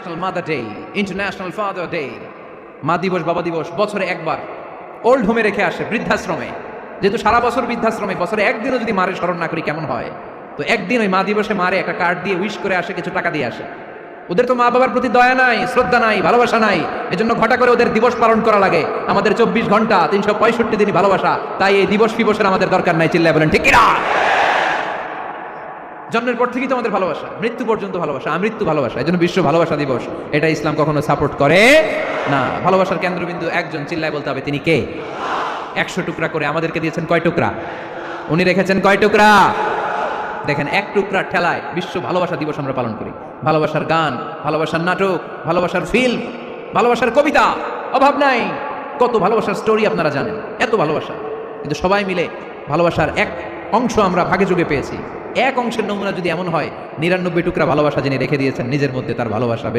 International mother day, international father day, মা দিবস বাবা দিবস বছরে একবার ওল্ড হোমে রেখে আসে, বৃদ্ধাশ্রমে। যেহেতু সারা বছর বৃদ্ধাশ্রমে, বছরে একদিনও যদি মারে স্মরণ না করি কেমন হয়? তো একদিন ওই মা দিবসে মারে একটা কার্ড দিয়ে উইশ করে আসে, কিছু টাকা দিয়ে আসে। ওদের তো মা বাবার প্রতি দয়া নাই, শ্রদ্ধা নাই, ভালোবাসা নাই, এজন্য ঘটা করে ওদের দিবস পালন করা লাগে। আমাদের 24 ঘন্টা 365 দিনই ভালোবাসা, তাই এই দিবস ফিবসের আমাদের দরকার নাই। চিল্লায় বলেন ঠিক কিনা? জন্মের পর থেকেই তো আমাদের ভালোবাসা, মৃত্যু পর্যন্ত ভালোবাসা, আমৃত্যু ভালোবাসা। এই জন্য বিশ্ব ভালোবাসা দিবস, এটা ইসলাম কখনো সাপোর্ট করে না। ভালোবাসার কেন্দ্রবিন্দু একজন, চিল্লায় বলতে হবে তিনি কে? 100 টুকরা করে আমাদেরকে দিয়েছেন কয় টুকরা? উনি রেখেছেন কয় টুকরা? দেখেন, এক টুকরা ঠেলায় বিশ্ব ভালোবাসা দিবস আমরা পালন করি। ভালোবাসার গান, ভালোবাসার নাটক, ভালোবাসার ফিল্ম, ভালোবাসার কবিতা, অভাব নাই। কত ভালোবাসার স্টোরি আপনারা জানেন, এত ভালোবাসা। কিন্তু সবাই মিলে ভালোবাসার এক অংশ আমরা ভাগে যোগে পেয়েছি। এক অংশের নমুনা যদি এমন হয়, 99 টুকরা ভালোবাসা যিনি রেখে দিয়েছেন নিজের মধ্যে, তার ভালোবাসা বেশি।